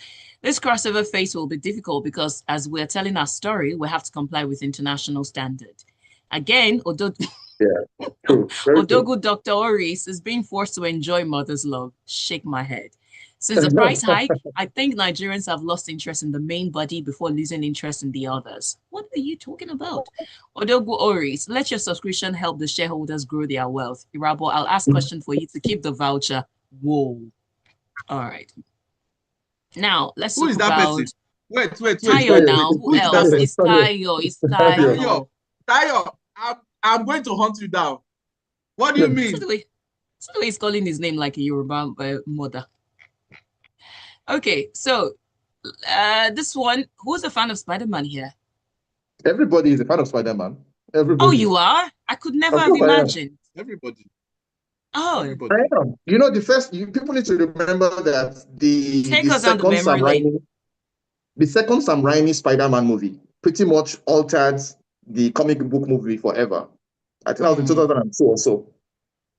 This crossover phase will be difficult because as we're telling our story, we have to comply with international standard. Again, Yeah, true. Very true. Odogu Dr. Oris is being forced to enjoy mother's love. Shake my head. Since the price hike, I think Nigerians have lost interest in the main body before losing interest in the others. What are you talking about? Odogu Oris, let your subscription help the shareholders grow their wealth. Irabo, I'll ask question for you to keep the voucher. Whoa. All right. Now, let's Who talk is that about person? Wait, It's Tayo wait, Tayo. wait. now. It's Who Who is that else? Tayo. person? It's Tayo. It's Tayo. Tayo, Tayo. Tayo, I'm going to hunt you down. What do you Tayo. So the mean? way, so the way he's calling his name like a Yoruba mother. Okay, so this one, who's a fan of Spider-Man here? Everybody is a fan of Spider-Man. Oh, Everybody. you are? I could never Of have course I am. imagined. Everybody, Oh, I everybody. am. People need to remember that take us down the memory lane. The second Sam Raimi Spider-Man movie pretty much altered the comic book movie forever. I think that was in Hmm. 2002 or so.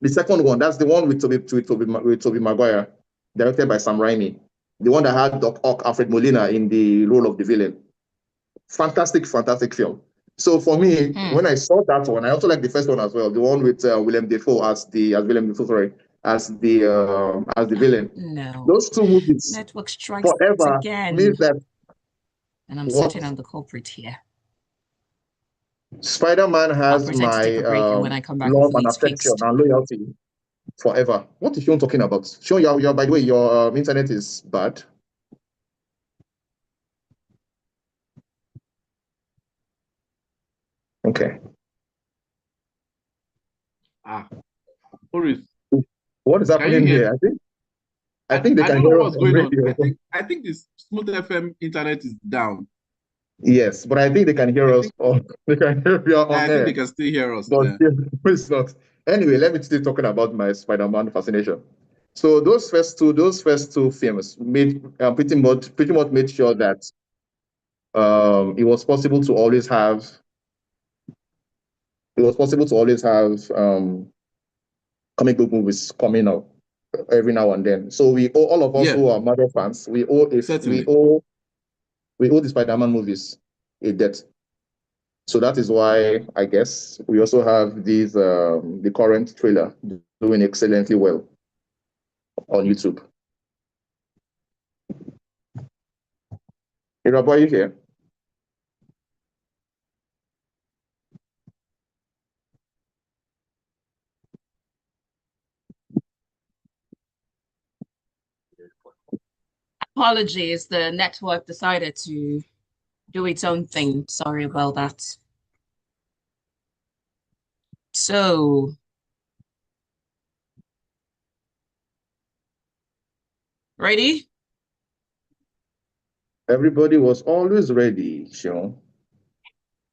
The second one, that's the one with Tobey Maguire, directed by Sam Raimi. The one that had Doc Ock, Alfred Molina in the role of the villain. Fantastic, fantastic film. So for me, Hmm. when I saw that one, I also like the first one as well, the one with William Defoe as William Defoe, sorry, as the villain. No. Those two movies Network strikes forever means again. that And I'm what certain I'm the culprit here. Spider-Man I'll has pretend to my take a break, and when I come back, love hopefully and it's affection fixed. and loyalty forever. What is Sean talking about? Sean, by the way, your internet is bad. Okay. Ah, Boris, What is can you happening hear here? me? I think they I can don't know hear us what's on going on. radio. I think this Smooth FM internet is down. Yes, but I think they can hear I us think on they can hear we are on I think they air. can still hear us But now. yeah, it's not. Anyway, let me still talking about my Spider-Man fascination. So those first two films made pretty much made sure that it was possible to always have comic book movies coming out every now and then. So we owe, all of us Yeah, who are Marvel fans, certainly. we owe the Spider-Man movies a debt. So that is why I guess we also have the current trailer doing excellently well on YouTube. Irabor, are you here? Apologies, the network decided to do its own thing. Sorry about that. So, ready? Everybody was always ready, Sean.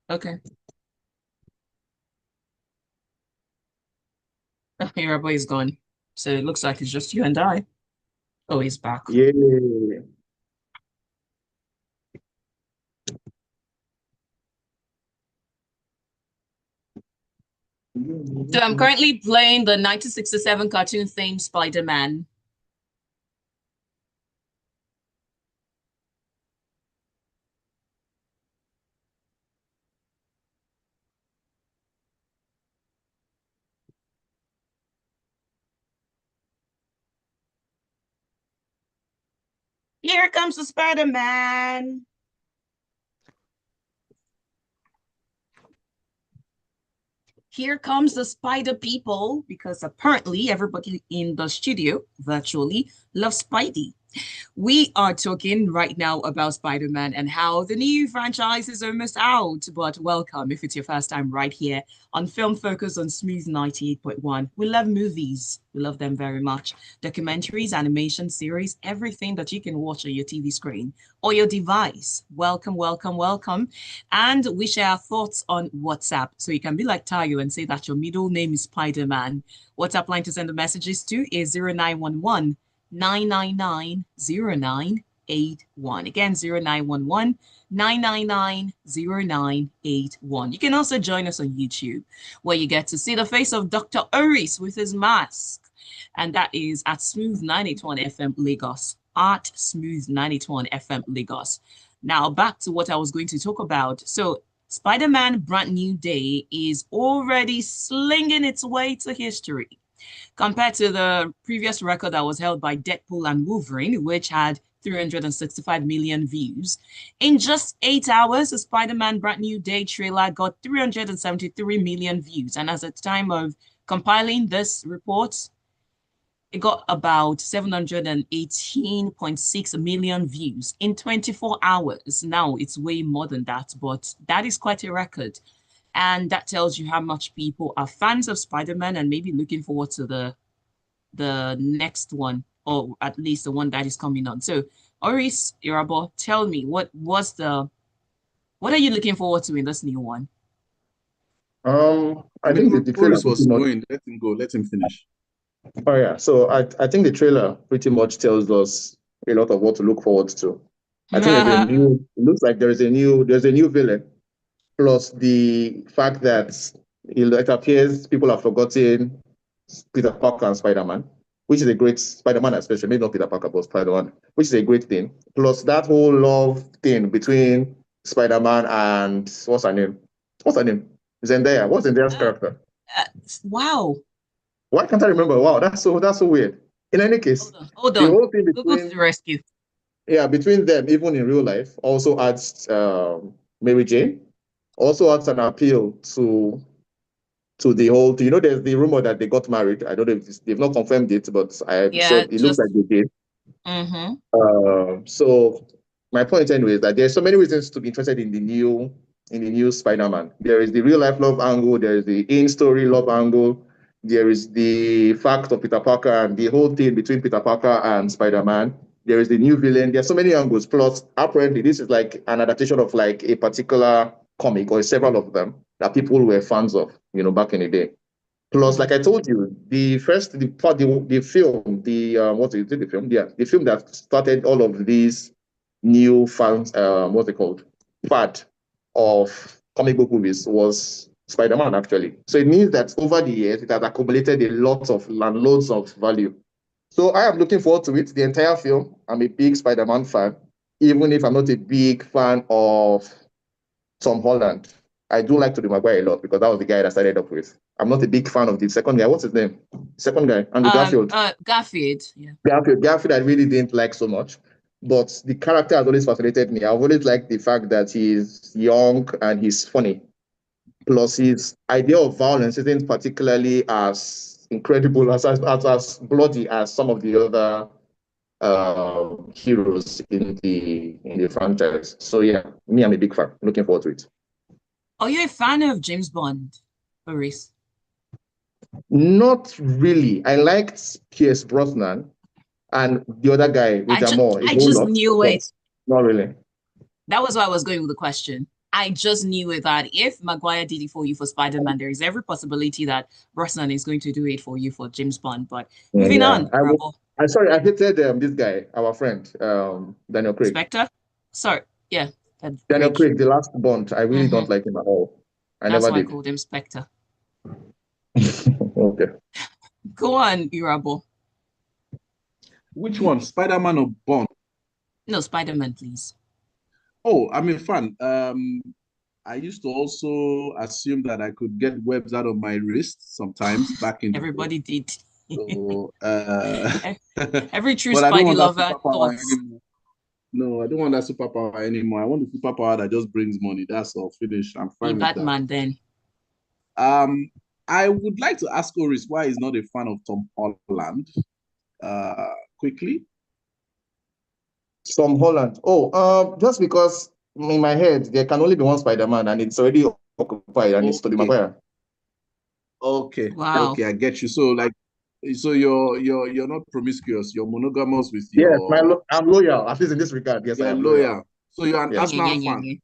Okay. Oh, your boy is gone. So it looks like it's just you and I. Oh, he's back. Yay. So I'm currently playing the 1967 cartoon theme Spider-Man. Here comes the Spider-Man. Here comes the spider people, because apparently everybody in the studio virtually loves Spidey. We are talking right now about Spider-Man and how the new franchise is almost out. But welcome if it's your first time right here on Film Focus on Smooth 98.1. We love movies. We love them very much. Documentaries, animation series, everything that you can watch on your TV screen or your device. Welcome, welcome, welcome. And we share our thoughts on WhatsApp. So you can be like Tayo and say that your middle name is Spider-Man. WhatsApp line to send the messages to is 0911 999 0981. Again, 0911 999 0981. You can also join us on YouTube, where you get to see the face of Dr. Oris with his mask. And that is at Smooth 981 FM Lagos. At Smooth 981 FM Lagos. Now, back to what I was going to talk about. So, Spider-Man Brand New Day is already slinging its way to history, compared to the previous record that was held by Deadpool and Wolverine, which had 365 million views. In just 8 hours, the Spider-Man Brand New Day trailer got 373 million views. And as at the time of compiling this report, it got about 718.6 million views in 24 hours. Now it's way more than that, but that is quite a record. And that tells you how much people are fans of Spider-Man and maybe looking forward to the next one, or at least the one that is coming on. So, Oris, Irabor, tell me what are you looking forward to in this new one? I think the trailer Oris pretty was much. going. Let him go. Let him finish. Oh yeah, so I think the trailer pretty much tells us a lot of what to look forward to. I think there's a new. It looks like there's a new villain. Plus the fact that it appears people have forgotten Peter Parker and Spider-Man, which is a great Spider-Man, especially maybe not Peter Parker, but Spider-Man, which is a great thing. Plus that whole love thing between Spider-Man and what's her name? What's her name? Zendaya. What's Zendaya's character? Uh, wow. Why can't I remember? Wow, that's so weird. In any case, Hold the on. whole thing Google to the between rescue. between them, even in real life, also adds Mary Jane, also adds an appeal to the whole. There's the rumor that they got married. I don't know if they've not confirmed it, but I'm sure Yeah, it looks just like they did. mm-hmm. So my point anyway is that there's so many reasons to be interested in the new Spider-Man. There is the real life love angle, there is the in-story love angle, there is the fact of Peter Parker and the whole thing between Peter Parker and Spider-Man. There is the new villain. There's so many angles. Plus, apparently, this is like an adaptation of like a particular comic or several of them that people were fans of, back in the day. Plus, like I told you, the film, what is it? The film, yeah, the film that started all of these new fans, what's it called? Fad of comic book movies was Spider-Man, actually. So it means that over the years, it has accumulated a lot of and loads of value. So I am looking forward to it. The entire film. I'm a big Spider-Man fan, even if I'm not a big fan of Tom Holland. I do like Tobey Maguire a lot because that was the guy that I started up with. I'm not a big fan of the second guy. What's his name? Second guy, Andrew Garfield. Garfield. Yeah. Garfield, I really didn't like so much, but the character has always fascinated me. I've always liked the fact that he's young and he's funny. Plus, his idea of violence isn't particularly as incredible as bloody as some of the other heroes in the franchise. So yeah, me, I'm a big fan. Looking forward to it. Are you a fan of James Bond, Maurice? Not really. I liked Pierce Brosnan and the other guy, Roger Moore, a I whole just lot, knew but it. not really. That was why I was going with the question. I just knew it that if Maguire did it for you for Spider-Man, there is every possibility that Brosnan is going to do it for you for James Bond. But moving Yeah. on, Rabo. I hated this guy, our friend, Daniel Craig. Spectre? Sorry. Yeah. Daniel Craig. Craig, the last Bond. I really don't like him at all. I That's never why I did. called him Spectre. Okay. Go on, Irabor. Which one, Spider-Man or Bond? No, Spider-Man, please. Oh, I'm a fan. I used to also assume that I could get webs out of my wrist sometimes back in the day. Everybody did. So, Every true but I don't Spidey want that lover superpower thought. anymore. No, I don't want that superpower anymore. I want the superpower that just brings money. That's all. Finish. I'm Be fine with that. Batman then. Um, I would like to ask Oris why he's not a fan of Tom Holland. Quickly. Tom Holland. Oh, just because in my head there can only be one Spider-Man and it's already occupied and it's Tobey Okay. Maguire. Okay. Wow. Okay, I get you. So like, so you're not promiscuous. You're monogamous with Yes, your I'm loyal. At least in this regard, yes, I you're am loyal. loyal. So you're an Yes, Yeah, yeah, Arsenal yeah, fan. yeah.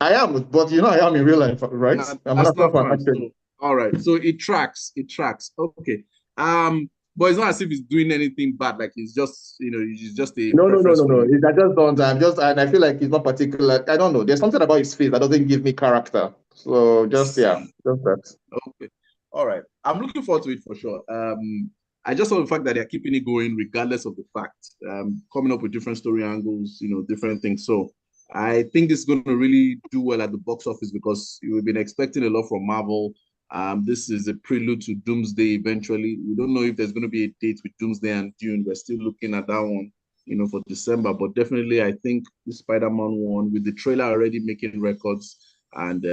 I am. But I am in real life, right? You're an I'm an Arsenal Arsenal fan fan. actually. So all right. So it tracks. It tracks. Okay. But it's not as if he's doing anything bad. Like he's just, he's just a No, no, no, preference no, for no. you. I just don't. And I feel like he's not particular. I don't know. There's something about his face that doesn't give me character. So just that. Okay. All right. I'm looking forward to it for sure. I just saw the fact that they're keeping it going regardless of the fact, coming up with different story angles, different things. So I think it's going to really do well at the box office because we've been expecting a lot from Marvel. This is a prelude to Doomsday eventually. We don't know if there's going to be a date with Doomsday and Dune. We're still looking at that one, for December. But definitely, I think the Spider-Man one with the trailer already making records. And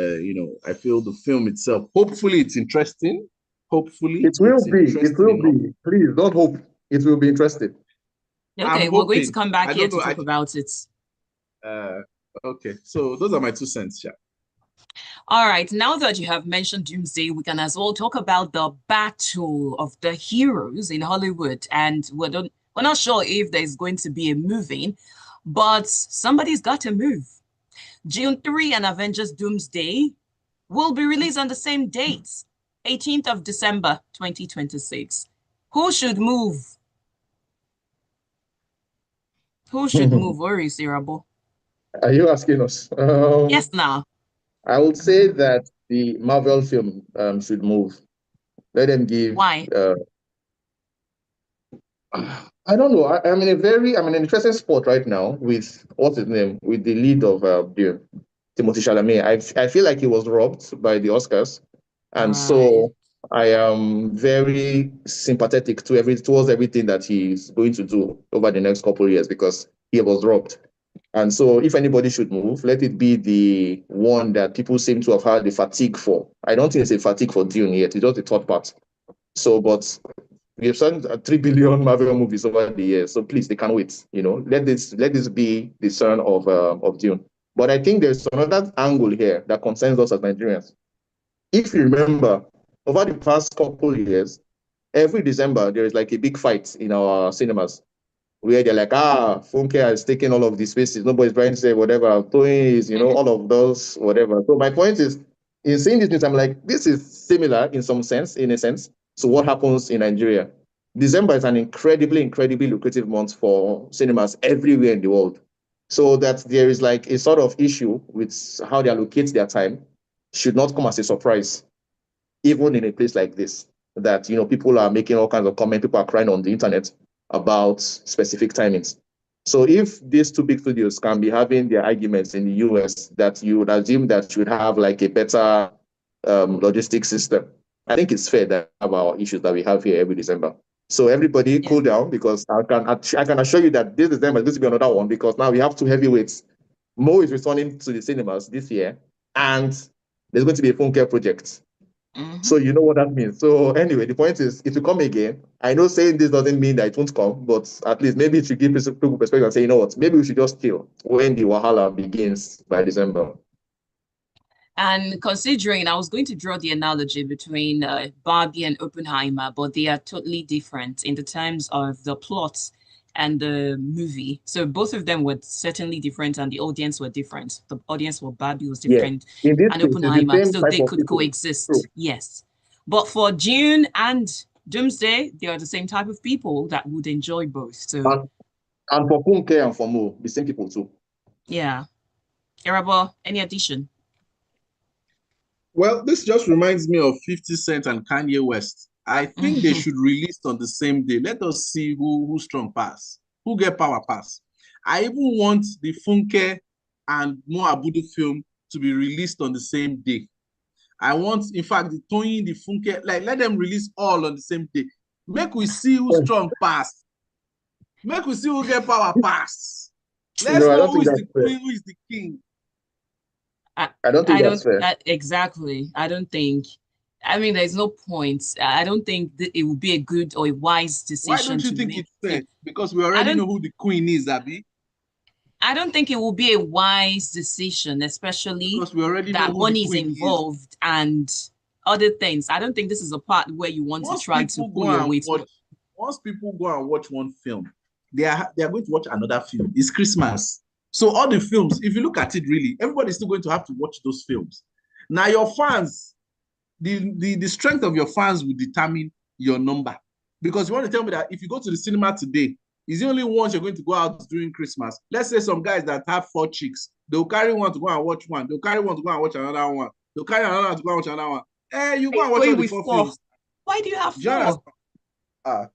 I feel the film itself, hopefully it's interesting. Hopefully It will it's be. It interesting will enough. be. Please don't hope. It will be interesting. Okay, I'm we're going to hoping. come I back here don't to know. talk about it. Okay. So those are my 2 cents, yeah. All right, now that you have mentioned Doomsday, we can as well talk about the battle of the heroes in Hollywood. And we're not sure if there's going to be a movie, but somebody's got to move. June 3 and Avengers Doomsday will be released on the same date, 18th of December, 2026. Who should move? Who should move? Where is Irabo? Are you asking us? Yes, now. I would say that the Marvel film should move. Let them give. Why? I don't know. I'm in an interesting spot right now with what's his name, with the lead of the Timothy Chalamet. I feel like he was robbed by the Oscars, and Right. so I am very sympathetic towards everything that he's going to do over the next couple of years because he was robbed. And so, if anybody should move, let it be the one that people seem to have had the fatigue for. I don't think it's a fatigue for Dune yet. It's just the third part. So, but we have seen 3 billion Marvel movies over the years. So please, they can't wait. Let this be the son of Dune. But I think there's another angle here that concerns us as Nigerians. If you remember, over the past couple of years, every December there is like a big fight in our cinemas where they're like, Funke has taken all of the spaces. Nobody's trying to say whatever. Throwing is, all of those, whatever. So my point is, in seeing these things, I'm like, this is similar in a sense, to what happens in Nigeria. December is an incredibly, incredibly lucrative month for cinemas everywhere in the world. So that there is like a sort of issue with how they allocate their time should not come as a surprise, even in a place like this, that people are making all kinds of comments, people are crying on the internet about specific timings. So if these two big studios can be having their arguments in the US, that you would assume that you would have like a better logistics system, I think it's fair that we have our issues that we have here every December. So everybody Yeah. cool down, because I can assure you that this December is going to be another one, because now we have two heavyweights. Mo is returning to the cinemas this year, and there's going to be a phone care project. So you know what that means. So anyway, the point is, it will come again. I know saying this doesn't mean that it won't come, but at least maybe it should give people perspective and say, you know what, maybe we should just chill when the Wahala begins by December. And considering, I was going to draw the analogy between Barbie and Oppenheimer, but they are totally different in the terms of the plot and the movie. So both of them were certainly different, and the audience were different. The audience for Barbie was Yeah. different, In this and case, it's the Oppenheimer. same So type they of could people. True. coexist, yes. But for Dune and Doomsday, they are the same type of people that would enjoy both. So And for Punke and for Mo, the same people too. yeah. Irabor, any addition? Well, this just reminds me of 50 Cent and Kanye West. I think they should release on the same day. Let us see who strong pass, who get power pass. I even want the Funke and Mo Abudu film to be released on the same day. I want, in fact, the Tony, the Funke, like let them release all on the same day. Make we see who strong pass. Make we see who get power pass. Let's I know don't who think is that's the fair. queen, who is the king. I don't think I that's don't fair. exactly. I don't think. I mean, there's no point. I don't think that it would be a good or a wise Why decision don't you to think make. it's fair? Because we I already don't. know who the queen is, Abby. I don't think it will be a wise decision, especially Because we already know that who the money is queen is. involved and other things. I don't think this is a part where you want to Once try to people pull go your and weight. watch, once people go and watch one film, they are going to watch another film. It's Christmas. So all the films, if you look at it really, everybody's still going to have to watch those films. Now your fans, the strength of your fans will determine your number. Because you want to tell me that if you go to the cinema today, is the only ones you're going to go out during Christmas. Let's say some guys that have 4 chicks, they'll carry one to go and watch one. They'll carry one to go and watch another one. They'll carry another one to go and watch another one. You Are go you and watch all going the with 4 four? films. Why do you have Do you understand? four? Ah,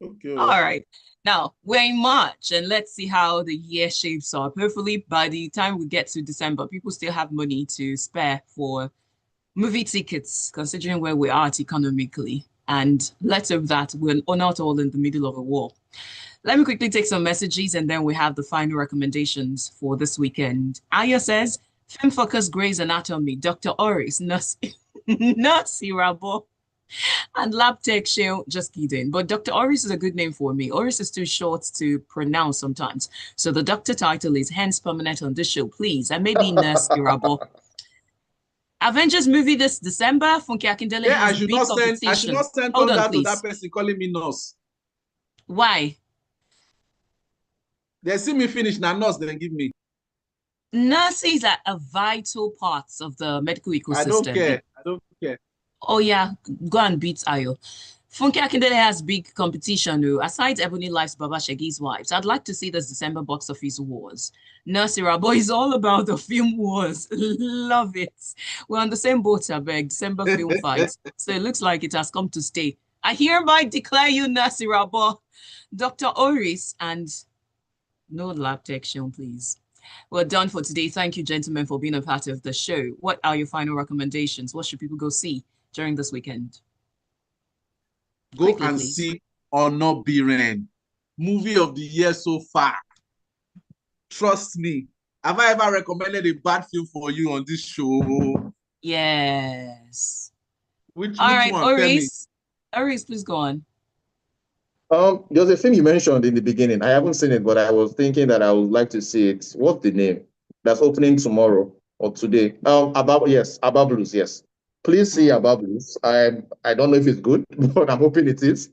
okay. All right. Now we're in March and let's see how the year shapes up. Hopefully, by the time we get to December, people still have money to spare for movie tickets, considering where we are at economically. And let's hope that we're not all in the middle of a war. Let me quickly take some messages and then we have the final recommendations for this weekend. Aya says, Film Focus Grey's Anatomy, Dr. Oris, Nurse, Nurse Irabor, and Lab Tech Show. Just kidding. But Dr. Oris is a good name for me. Oris is too short to pronounce sometimes. So the doctor title is hence permanent on this show, please. And maybe Nurse Irabor. Avengers movie this December. Funke Akindele Yeah, has big I should competition. not send Hold on, thunder to that please. person calling me nurse. Why? They see me finish, now nurse, then give me. Nurses are a vital part of the medical I don't ecosystem. care. I don't care. Oh yeah, go and beat Ayo. Funke Akindele has big competition. Aside Ebony Life's Baba Shegi's wives, I'd like to see this December box office wars. Nurse Irabo is all about the film wars. Love it. We're on the same boat, I beg. December film fights. So it looks like it has come to stay. I hereby declare you Nurse Irabo, Dr. Oris, and no lab detection, please. We're done for today. Thank you, gentlemen, for being a part of the show. What are your final recommendations? What should people go see during this weekend? Go Quickly, and please. see Honor Biren, movie of the year so far. Trust me. Have I ever recommended a bad film for you on this show? Yes. Which All right, one? Tell me. Oris. Oris, please go on. There's a film you mentioned in the beginning. I haven't seen it, but I was thinking that I would like to see it. What's the name? That's opening tomorrow or today. Abablus, yes. Please see Abablus. I don't know if it's good, but I'm hoping it is.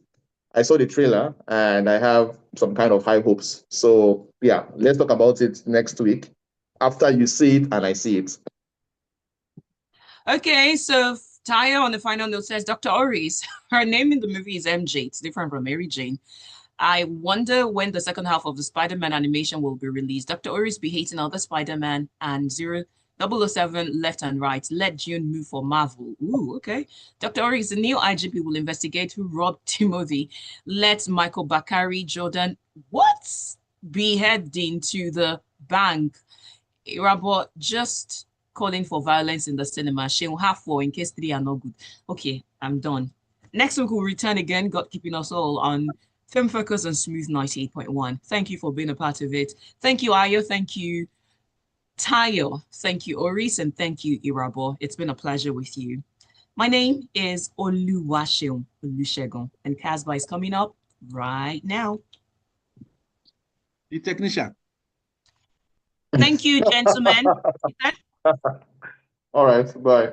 I saw the trailer and I have some kind of high hopes. So yeah, let's talk about it next week after you see it and I see it. Okay, so Taya on the final note says Dr. Oris. Her name in the movie is MJ. It's different from Mary Jane. I wonder when the second half of the Spider-Man animation will be released. Dr. Oris be hating other Spider-Man and 007 left and right. Let June move for Marvel. Ooh, okay. Dr. Oris, the new IGP will investigate who robbed Timothy. Let Michael Bakari Jordan, what? Beheading to the bank. Irabor, just calling for violence in the cinema. She will have 4 in case 3 are not good. Okay, I'm done. Next week we'll return again, God keeping us all on Film Focus on Smooth 98.1. Thank you for being a part of it. Thank you, Ayo. Thank you, Tayo. Thank you, Oris. And thank you, Irabo. It's been a pleasure with you. My name is Oluwaseun Olusegun, and Casbah is coming up right now. The technician. Thank you, gentlemen. All right, bye.